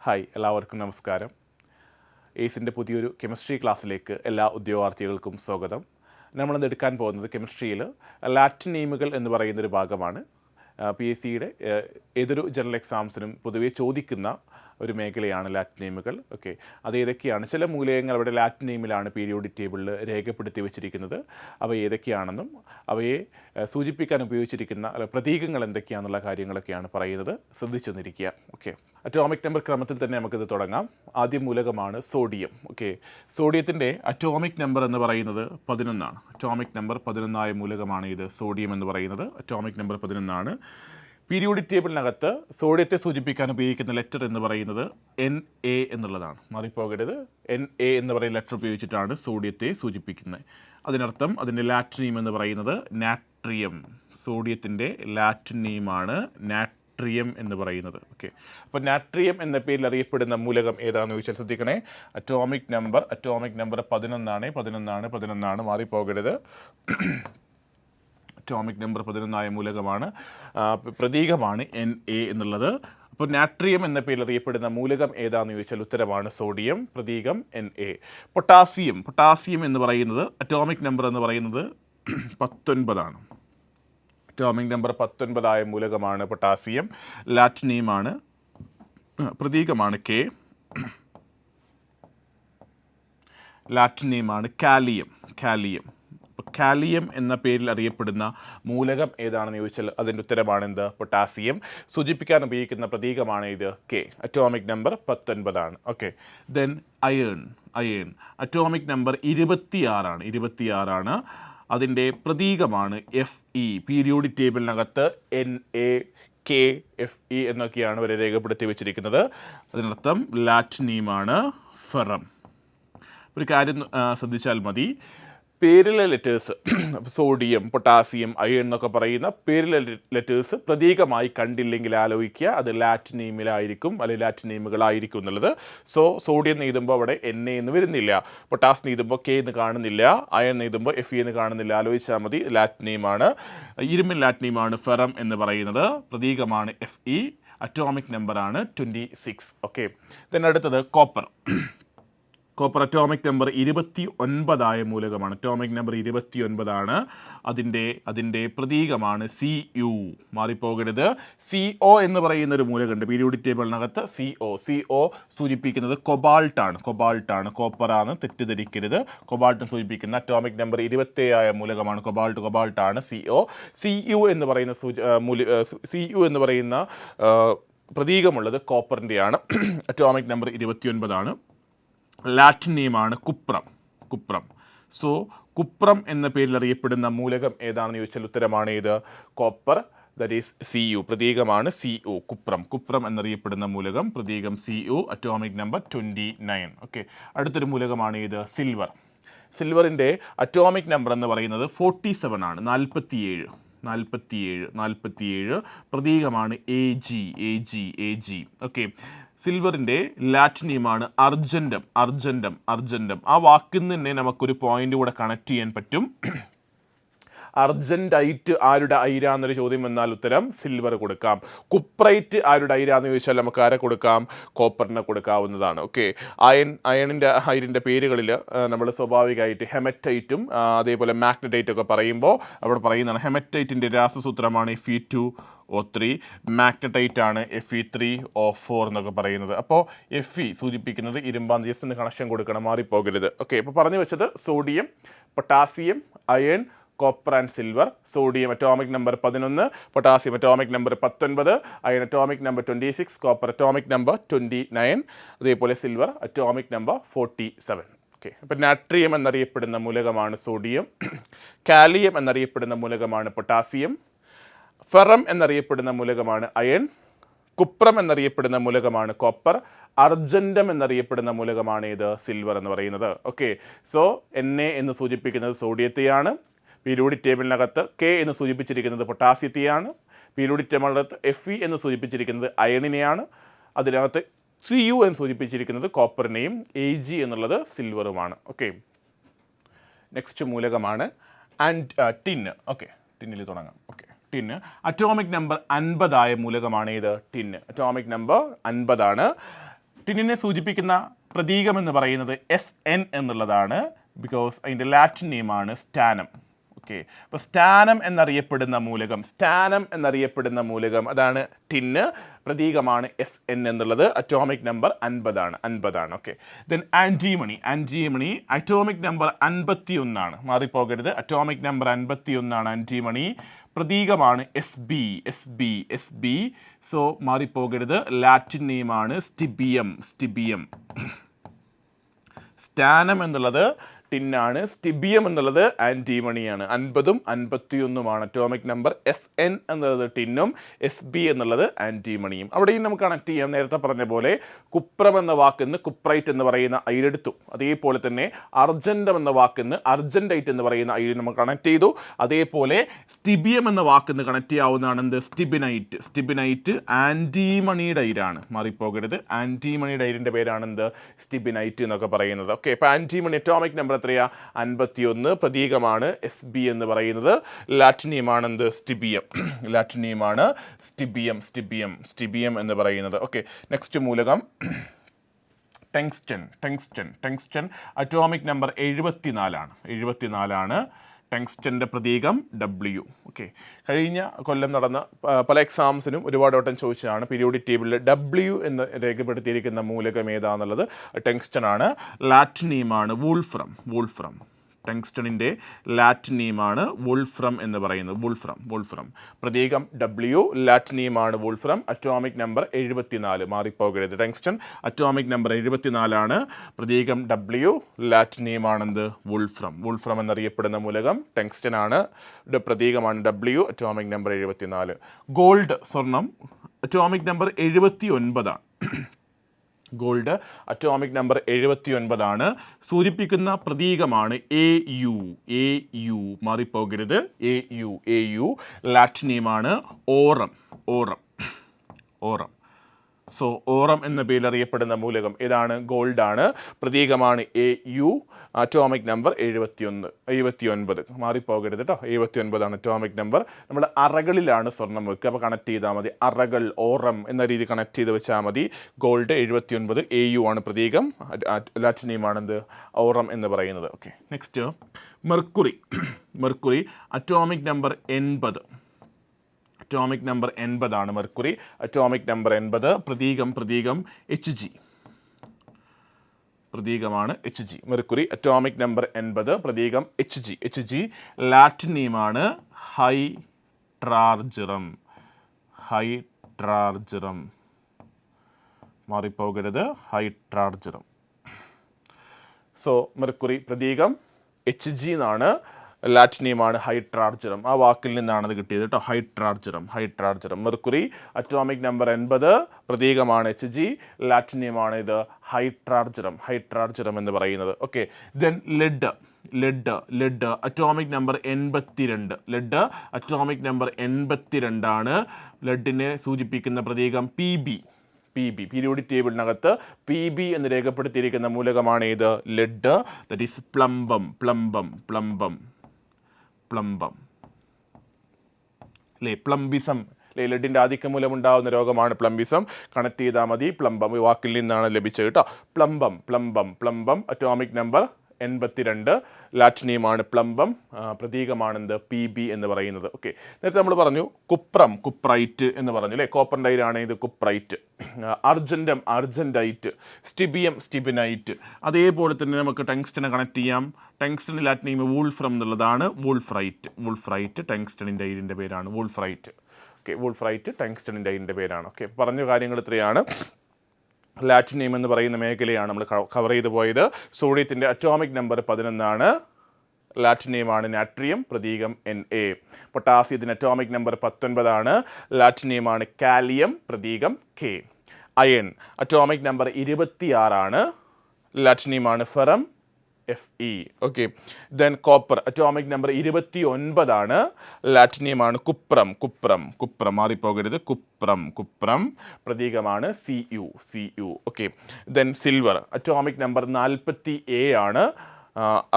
Hi, എല്ലാവർക്കും നമസ്കാരം. ഏസിൻ്റെ പുതിയൊരു കെമിസ്ട്രി ക്ലാസ്സിലേക്ക് എല്ലാ ഉദ്യോഗാർത്ഥികൾക്കും സ്വാഗതം. നമ്മളിന്ന് എടുക്കാൻ പോകുന്നത് കെമിസ്ട്രിയിൽ ലാറ്റിൻ നെയിമുകൾ എന്ന് പറയുന്നൊരു ഭാഗമാണ്. PSCയുടെ ഏതൊരു ജനറൽ എക്സാംസിനും പൊതുവെ ചോദിക്കുന്ന ഒരു മേഖലയാണ് ലാറ്റിൻ നെയിമുകൾ. ഓക്കെ, അത് ഏതൊക്കെയാണ്? ചില മൂലകങ്ങൾ അവിടെ ലാറ്റിൻ നെയിമിലാണ് പീരിയോഡിക് ടേബിളിൽ രേഖപ്പെടുത്തി വെച്ചിരിക്കുന്നത്. അവ ഏതൊക്കെയാണെന്നും അവയെ സൂചിപ്പിക്കാൻ ഉപയോഗിച്ചിരിക്കുന്ന പ്രതീകങ്ങൾ എന്തൊക്കെയാണെന്നുള്ള കാര്യങ്ങളൊക്കെയാണ് പറയുന്നത്. ശ്രദ്ധിച്ചു നിന്നിരിക്കുക. ഓക്കെ, അറ്റോമിക് നമ്പർ ക്രമത്തിൽ തന്നെ നമുക്കിത് തുടങ്ങാം. ആദ്യ മൂലകമാണ് സോഡിയം. ഓക്കെ, സോഡിയത്തിൻ്റെ അറ്റോമിക് നമ്പർ എന്ന് പറയുന്നത് 11 ആണ്. അറ്റോമിക് നമ്പർ 11 മൂലകമാണ് ഇത് സോഡിയം എന്ന് പറയുന്നത്. Atomic number 11. പീരിയോഡിക് ടേബിളിനകത്ത് സോഡിയത്തെ സൂചിപ്പിക്കാൻ ഉപയോഗിക്കുന്ന ലെറ്റർ എന്ന് പറയുന്നത് Na എന്നുള്ളതാണ്. മാറിപ്പോകരുത്. Na എന്ന് പറയുന്ന ലെറ്റർ ഉപയോഗിച്ചിട്ടാണ് സോഡിയത്തെ സൂചിപ്പിക്കുന്നത്. അതിനർത്ഥം അതിൻ്റെ ലാറ്റിൻ നെയിം എന്ന് പറയുന്നത് നാട്രിയം. സോഡിയത്തിൻ്റെ ലാറ്റിൻ നെയിമാണ് നാട്രിയം എന്ന് പറയുന്നത്. ഓക്കെ, അപ്പോൾ നാട്രിയം എന്ന പേരിൽ അറിയപ്പെടുന്ന മൂലകം ഏതാണെന്ന് ചോദിച്ചാൽ ശ്രദ്ധിക്കണേ. Atomic number 11 മാറിപ്പോകരുത്. അറ്റോമിക് നമ്പർ 11 മൂലകമാണ്. പ്രതീകമാണ് Na എന്നുള്ളത്. അപ്പോൾ നാട്രിയം എന്ന പേരിൽ അറിയപ്പെടുന്ന മൂലകം ഏതാണെന്ന് ചോദിച്ചാൽ ഉത്തരമാണ് സോഡിയം. പ്രതീകം Na. പൊട്ടാസ്യം എന്ന് പറയുന്നത് അറ്റോമിക് നമ്പർ എന്ന് പറയുന്നത് 19 ആണ്. അറ്റോമിക് നമ്പർ 19 മൂലകമാണ് പൊട്ടാസ്യം. ലാറ്റിൻ നെയിമാണ്, പ്രതീകമാണ് K. ലാറ്റിൻ നെയിമാണ് കാലിയം. കാലിയം എന്ന പേരിൽ അറിയപ്പെടുന്ന മൂലകം ഏതാണെന്ന് ചോദിച്ചാൽ അതിൻ്റെ ഉത്തരമാണ് എന്ത്? പൊട്ടാസ്യം. സൂചിപ്പിക്കാൻ ഉപയോഗിക്കുന്ന പ്രതീകമാണ് ഇത് K. അറ്റോമിക് നമ്പർ 19 ആണ്. Okay, then iron. Atomic number 26 ആണ്. അതിൻ്റെ പ്രതീകമാണ് Fe. പീരിയോഡിക് ടേബിളിനകത്ത് Na, K, Fe എന്നൊക്കെയാണ് ഇവരെ രേഖപ്പെടുത്തി വെച്ചിരിക്കുന്നത്. അതിനർത്ഥം ലാറ്റിൻ നെയിമാണ് ഫെറം. ഒരു കാര്യം ശ്രദ്ധിച്ചാൽ മതി. പേരിലെ ലെറ്റേഴ്സ് സോഡിയം, പൊട്ടാസ്യം, അയൺ എന്നൊക്കെ പറയുന്ന പേരിലെ ലെറ്റേഴ്സ് പ്രതീകമായി കണ്ടില്ലെങ്കിൽ ആലോചിക്കുക അത് ലാറ്റിൻ നെയിമിലായിരിക്കും അല്ലെങ്കിൽ ലാറ്റിൻ നെയിമുകളായിരിക്കും എന്നുള്ളത്. സോഡിയം എന്ന് എഴുതുമ്പോൾ അവിടെ Na എന്ന് വരുന്നില്ല, പൊട്ടാസ്യം എഴുതുമ്പോൾ K എന്ന് കാണുന്നില്ല, അയൺ എന്ന് എഴുതുമ്പോൾ Fe എന്ന് കാണുന്നില്ല. ആലോചിച്ചാൽ മതി. ലാറ്റിൻ നെയിമാണ്, ഇരുമ്പിൻ ലാറ്റിൻ നെയിമാണ് ഫെറം എന്ന് പറയുന്നത്. പ്രതീകമാണ് Fe. അറ്റോമിക് നമ്പറാണ് 26. ഓക്കെ, ദെൻ അടുത്തത് കോപ്പർ. അറ്റോമിക് നമ്പർ 29 മൂലകമാണ്. അറ്റോമിക് നമ്പർ 29 അതിൻ്റെ പ്രതീകമാണ് Cu. മാറിപ്പോകരുത്. CO എന്ന് പറയുന്ന ഒരു മൂലകമുണ്ട് പീരിയോഡിക് ടേബിളിനകത്ത്. CO സൂചിപ്പിക്കുന്നത് കൊബാൾട്ടാണ്. കോപ്പറാണ്, തെറ്റിദ്ധരിക്കരുത്. കൊബാൾട്ട് സൂചിപ്പിക്കുന്ന അറ്റോമിക് നമ്പർ 27 മൂലകമാണ് കൊബാൾട്ടാണ് CO. Cu എന്ന് പറയുന്ന പ്രതീകമുള്ളത് കോപ്പറിൻ്റെയാണ്. Atomic number 29. ലാറ്റിൻ നെയിമാണ് കുപ്രം. കുപ്രം എന്ന പേരിൽ അറിയപ്പെടുന്ന മൂലകം ഏതാണെന്ന് ചോദിച്ചാൽ ഉത്തരമാണ് ഇത് കോപ്പർ. That is Cu. പ്രതീകമാണ് Cu. കുപ്രം എന്നറിയപ്പെടുന്ന മൂലകം. പ്രതീകം Cu. Atomic number 29. ഓക്കെ, അടുത്തൊരു മൂലകമാണ് ഇത് സിൽവറിൻ്റെ അറ്റോമിക് നമ്പർ എന്ന് പറയുന്നത് 47 ആണ്. 47. പ്രതീകമാണ് Ag. ഓക്കെ, സിൽവറിൻ്റെ ലാറ്റിൻ നെയിമാണ് അർജൻറ്റം. ആ വാക്കിൽ നിന്ന് തന്നെ നമുക്കൊരു പോയിന്റ് കൂടെ കണക്ട് ചെയ്യാൻ പറ്റും. അർജൻറ്റൈറ്റ് ആരുടെ ഐര എന്നൊരു ചോദ്യം വന്നാൽ ഉത്തരം സിൽവർ കൊടുക്കാം. കുപ്രൈറ്റ് ആരുടെ ഐര എന്ന് ചോദിച്ചാൽ നമുക്ക് ആരെ കൊടുക്കാം? കോപ്പറിനെ കൊടുക്കാവുന്നതാണ്. ഓക്കെ, അയണിൻ്റെ പേരുകളിൽ നമ്മൾ സ്വാഭാവികമായിട്ട് ഹെമറ്റൈറ്റും അതേപോലെ മാഗ്നറ്റൈറ്റും ഒക്കെ പറയുമ്പോൾ അവിടെ പറയുന്നതാണ്. ഹെമറ്റൈറ്റിൻ്റെ രാസസൂത്രമാണ് Fe2O3. മാഗ്നറ്റൈറ്റ് ആണ് Fe3O4 എന്നൊക്കെ പറയുന്നത്. അപ്പോൾ Fe സൂചിപ്പിക്കുന്നത് ഇരുമ്പാണ്. ജസ്റ്റ് ഒന്ന് കണക്ഷൻ കൊടുക്കണം, മാറിപ്പോകരുത്. ഓക്കെ, അപ്പോൾ പറഞ്ഞു വെച്ചത് sodium, potassium, iron, copper and silver. Sodium atomic number 11, potassium atomic number 19, iron atomic number 26, copper atomic number 29, അതേപോലെ സിൽവർ അറ്റോമിക് നമ്പർ 47. ഓക്കെ, അപ്പോൾ നാട്രിയം എന്നറിയപ്പെടുന്ന മൂലകമാണ് സോഡിയം. കാലിയം എന്നറിയപ്പെടുന്ന മൂലകമാണ് പൊട്ടാസ്യം. ഫെറം എന്നറിയപ്പെടുന്ന മൂലകമാണ് അയൺ. കുപ്രം എന്നറിയപ്പെടുന്ന മൂലകമാണ് കോപ്പർ. അർജൻറ്റം എന്നറിയപ്പെടുന്ന മൂലകമാണ് ഇത് സിൽവർ എന്ന് പറയുന്നത്. ഓക്കെ, Na എന്ന് സൂചിപ്പിക്കുന്നത് സോഡിയത്തെയാണ്. പീരിയോഡിക് ടേബിളിനകത്ത് K എന്ന് സൂചിപ്പിച്ചിരിക്കുന്നത് പൊട്ടാസ്യത്തെയാണ്. പീരിയോഡിക് ടേബിളിനകത്ത് Fe എന്ന് സൂചിപ്പിച്ചിരിക്കുന്നത് അയണിനെയാണ്. അതിനകത്ത് Cu എന്ന് സൂചിപ്പിച്ചിരിക്കുന്നത് കോപ്പറിനെയും. Ag എന്നുള്ളത് സിൽവറുമാണ്. ഓക്കെ, നെക്സ്റ്റ് മൂലകമാണ് ടിൻ. ഓക്കെ, ടിന്നിൽ തുടങ്ങാം. ഓക്കെ, ടിൻ അറ്റോമിക് നമ്പർ 50 മൂലകമാണ് ഇത് ടിൻ. അറ്റോമിക് നമ്പർ 50 ആണ്. ടിന്നിനെ സൂചിപ്പിക്കുന്ന പ്രതീകം എന്ന് പറയുന്നത് SN എന്നുള്ളതാണ്. ബിക്കോസ് അതിൻ്റെ ലാറ്റിൻ നെയിമാണ് സ്റ്റാനം. ഓക്കെ, അപ്പോൾ സ്റ്റാനം എന്നറിയപ്പെടുന്ന മൂലകം അതാണ് ടിന്ന്. പ്രതീകമാണ് SN എന്നുള്ളത്. അറ്റോമിക് നമ്പർ 50 ആണ്. Okay, then antimony atomic number 51 മാറിപ്പോകരുത്. Atomic number 51 antimony. പ്രതീകമാണ് SB. സോ മാറിപ്പോകരുത്. ലാറ്റിൻ നെയിമാണ് സ്റ്റിബിയം. സ്റ്റാനം എന്നുള്ളത് ടിന്നാണ്, സ്റ്റിബിയം എന്നുള്ളത് ആൻറ്റിമണിയാണ്. 50ഉം 51ഉമാണ് അറ്റോമിക് നമ്പർ. SN എന്നുള്ളത് ടിന്നും, SB എന്നുള്ളത് ആൻറ്റിമണിയും. അവിടെയും നമുക്ക് കണക്ട് ചെയ്യാം. നേരത്തെ പറഞ്ഞ പോലെ കുപ്രം എന്ന വാക്കിന്ന് കുപ്രൈറ്റ് എന്ന് പറയുന്ന അയിലെടുത്തു. അതേപോലെ തന്നെ അർജൻറ്റം എന്ന വാക്കിന്ന് അർജൻറ്റൈറ്റ് എന്ന് പറയുന്ന അയിൽ നമ്മൾ കണക്ട് ചെയ്തു. അതേപോലെ സ്റ്റിബിയം എന്ന വാക്കിന്ന് കണക്ട് ചെയ്യാവുന്നതാണ് എന്ത്? സ്റ്റിബിനൈറ്റ് ആൻറ്റിമണിയുടെ അയിരാണ്. മാറിപ്പോകരുത്. ആൻറ്റിമണിയുടെ അയിരിൻ്റെ പേരാണ് എന്ത്? സ്റ്റിബിനൈറ്റ് എന്നൊക്കെ പറയുന്നത്. ഓക്കെ, ഇപ്പോൾ ആൻറ്റിമണി അറ്റോമിക് നമ്പർ എത്രയാ? 51. പ്രതീകമാണ് SB എന്ന് പറയുന്നത്. ലാറ്റിനിയമാണ് എന്ത്? സ്റ്റിബിയം എന്ന് പറയുന്നത്. ഓക്കെ, നെക്സ്റ്റ് മൂലകം ടങ്സ്റ്റൺ അറ്റോമിക് നമ്പർ 74 ടങ്സ്റ്റൻ്റെ പ്രതീകം W. ഓക്കെ, കഴിഞ്ഞ കൊല്ലം നടന്ന പല എക്സാംസിനും ഒരുപാട് വട്ടം ചോദിച്ചതാണ് പീരിയോഡിക് ടേബിളിൽ W എന്ന് രേഖപ്പെടുത്തിയിരിക്കുന്ന മൂലകം ഏതാണെന്നുള്ളത്. ടങ്സ്റ്റൺ ആണ്. ലാറ്റിൻ നെയിമാണ് വൂൾഫ്രം. ടങ്സ്റ്റണിൻ്റെ ലാറ്റിൻ നെയിമാണ് വൂൾഫ്രം എന്ന് പറയുന്നത്. വൂൾഫ്രം പ്രതീകം W. ലാറ്റിൻ നെയിമാണ് വൂൾഫ്രം. Atomic number 74. മാറിപ്പോകരുത്. ടങ്സ്റ്റൺ അറ്റോമിക് നമ്പർ 74 പ്രതീകം W. ലാറ്റിൻ നെയിമാണെന്ത്? വൂൾഫ്രം എന്നറിയപ്പെടുന്ന മൂലകം ടങ്സ്റ്റൺ ആണ്. പ്രതീകമാണ് W. Atomic number 74. ഗോൾഡ്, സ്വർണം, atomic number 79. Gold atomic number 79 സൂചിപ്പിക്കുന്ന പ്രതീകമാണ് AU. മാറിപ്പോകരുത്. AU ലാറ്റിൻ നെയിമാണ് ഓറം. സോ ഓറം എന്ന പേരിൽ അറിയപ്പെടുന്ന മൂലകം ഏതാണ്? ഗോൾഡാണ്. പ്രതീകമാണ് AU. Atomic number 79. മാറിപ്പോകരുത് കേട്ടോ. 79 അറ്റോമിക് നമ്പർ. നമ്മുടെ അറകളിലാണ് സ്വർണ്ണം വെക്കുക. അപ്പോൾ കണക്ട് ചെയ്താൽ മതി. അറകൾ, ഓറം എന്ന രീതി കണക്ട് ചെയ്ത് വെച്ചാൽ മതി. ഗോൾഡ് 79. AU ആണ് പ്രതീകം. ലാറ്റിൻ നെയിമാണെന്ത്? ഓറം എന്ന് പറയുന്നത്. Okay, next mercury atomic number 80. Atomic number 80 mercury. Atomic number 80 പ്രതീകം HG. പ്രതീകമാണ് HG. മെർക്കുറി അറ്റോമിക് നമ്പർ 80 പ്രതീകം HG. ലാറ്റിൻ നെയിമാണ് ഹൈഡ്രാർജിറം. മാറിപ്പോകരുത്. ഹൈഡ്രാർജിറം. സോ മെർക്കുറി പ്രതീകം HG എന്നാണ്. ലാറ്റിൻ നെയിമാണ് ഹൈഡ്രാർജിറം. ആ വാക്കിൽ നിന്നാണ് അത് കിട്ടിയത് കേട്ടോ. ഹൈഡ്രാർജിറം. മെർക്കുറി അറ്റോമിക് നമ്പർ 80 പ്രതീകമാണ് HG. ലാറ്റിൻ നെയിമാണ് ഇത് ഹൈഡ്രാർജിറം എന്ന് പറയുന്നത്. Okay, then lead atomic number 82. Atomic number 82 ലെഡിനെ സൂചിപ്പിക്കുന്ന പ്രതീകം PB. പീരിയോഡിക് ടേബിളിനകത്ത് PB എന്ന് രേഖപ്പെടുത്തിയിരിക്കുന്ന മൂലകമാണ് ഇത്? ലെഡ്. ദറ്റ് ഈസ് പ്ലംബം അല്ലേ? പ്ലംബിസം അല്ലേ? ലെഡിൻ്റെ ആധിക്യം മൂലം ഉണ്ടാകുന്ന രോഗമാണ് പ്ലംബിസം. കണക്ട് ചെയ്താൽ മതി. പ്ലംബം ഈ വാക്കിൽ നിന്നാണ് ലഭിച്ചത് കേട്ടോ. പ്ലംബം അറ്റോമിക് നമ്പർ 82 ലാറ്റിൻ നെയിമാണ് പ്ലംബം. പ്രതീകമാണെന്ത്? PB എന്ന് പറയുന്നത്. ഓക്കെ, നേരത്തെ നമ്മൾ പറഞ്ഞു കുപ്രൈറ്റ് എന്ന് പറഞ്ഞു അല്ലേ? കോപ്പറിൻ്റെ അയിരാണ് ഇത് കുപ്രൈറ്റ്. അർജൻറ്റൈറ്റ്. സ്റ്റിബിനൈറ്റ്. അതേപോലെ തന്നെ നമുക്ക് ടങ്സ്റ്റനെ കണക്ട് ചെയ്യാം. ടങ്സ്റ്റൺ ലാറ്റിൻ നെയിം വൂൾഫ്രം എന്നുള്ളതാണ്. വൂൾഫ്രൈറ്റ് ടങ്സ്റ്റണിൻ്റെ അയിരിൻ്റെ പേരാണ്. വൂൾഫ്രൈറ്റ് ടങ്സ്റ്റണിൻ്റെ അയിരിൻ്റെ പേരാണ്. ഓക്കെ, പറഞ്ഞ കാര്യങ്ങൾ ഇത്രയാണ്. ലാറ്റിൻ നെയിം എന്ന് പറയുന്ന മേഖലയാണ് നമ്മൾ കവർ ചെയ്തു പോയത്. സോഡിയത്തിൻ്റെ അറ്റോമിക് നമ്പർ 11. ലാറ്റിൻ നെയിമാണ് നാട്രിയം. പ്രതീകം Na. പൊട്ടാസ്യത്തിൻ്റെ അറ്റോമിക് നമ്പർ 19. ലാറ്റിൻ നെയിമാണ് കാലിയം. പ്രതീകം K. Iron atomic number 26. Latin നെയിമാണ് ferrum. Fe. Okay, then copper atomic number 29. Latin നെയിമാണ് കുപ്രം. മാറിപ്പോകരുത്. കുപ്രം പ്രതീകമാണ് Cu. Okay, then silver atomic number 47.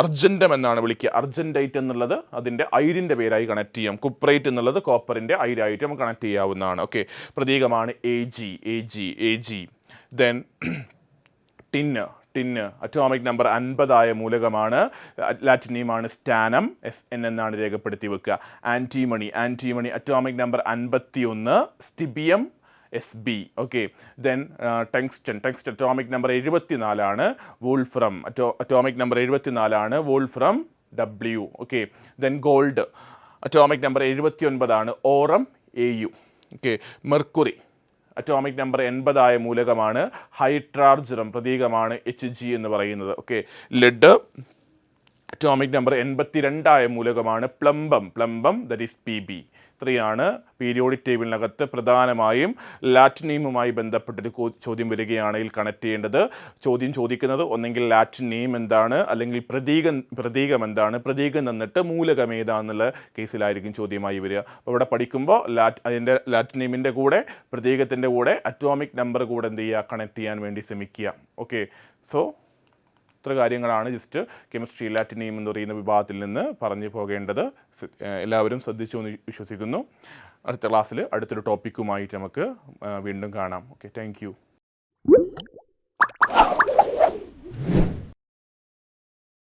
Argentum എന്നാണ് വിളിക്കുക. അർജൻറ്റൈറ്റ് എന്നുള്ളത് അതിൻ്റെ അയിരിൻ്റെ പേരായി കണക്ട് ചെയ്യാം. കുപ്രൈറ്റ് എന്നുള്ളത് കോപ്പറിൻ്റെ അയിരായിട്ട് നമുക്ക് കണക്ട് ചെയ്യാവുന്നതാണ്. ഓക്കെ, പ്രതീകമാണ് Ag. Then tin atomic number 50 മൂലകമാണ്. ലാറ്റിൻ നെയിമാണ് സ്റ്റാനം, SN എന്നാണ് രേഖപ്പെടുത്തി വെക്കുക. Antimony atomic number 51, stibium SB. Okay, then tungsten atomic number 74 wolfram atomic number 74 wolfram W. Okay, then gold atomic number 79 aurum AU. Okay, mercury atomic number 80 മൂലകമാണ്. ഹൈഡ്രാർജറം പ്രതീകമാണ് HG എന്ന് പറയുന്നത്. Okay, lead atomic number 82 മൂലകമാണ്. Plumbum that is PB. ഇത്രയാണ് periodic ടേബിളിനകത്ത് പ്രധാനമായും Latin നെയിമുമായി ബന്ധപ്പെട്ടൊരു ചോദ്യം വരികയാണെങ്കിൽ connect ചെയ്യേണ്ടത്. ചോദ്യം ചോദിക്കുന്നത് ഒന്നെങ്കിൽ ലാറ്റിൻ നെയിം എന്താണ്, അല്ലെങ്കിൽ പ്രതീകം എന്താണ്, പ്രതീകം തന്നിട്ട് മൂലകം ഏതാണെന്നുള്ള കേസിലായിരിക്കും ചോദ്യമായി വരിക. അപ്പോൾ ഇവിടെ പഠിക്കുമ്പോൾ അതിൻ്റെ ലാറ്റിൻ നെയിമിൻ്റെ കൂടെ പ്രതീകത്തിൻ്റെ കൂടെ അറ്റോമിക് നമ്പർ കൂടെ എന്ത് ചെയ്യുക, കണക്ട് ചെയ്യാൻ വേണ്ടി ശ്രമിക്കുക. ഓക്കെ, സോ ഇത്ര കാര്യങ്ങളാണ് ജസ്റ്റ് കെമിസ്ട്രി ലാറ്റിൻ നെയിം എന്ന് പറയുന്ന വിഭാഗത്തിൽ നിന്ന് പറഞ്ഞു പോകേണ്ടത്. എല്ലാവരും ശ്രദ്ധിച്ചു എന്ന് വിശ്വസിക്കുന്നു. അടുത്ത ക്ലാസ്സിൽ അടുത്തൊരു ടോപ്പിക്കുമായിട്ട് നമുക്ക് വീണ്ടും കാണാം. Okay, thank you.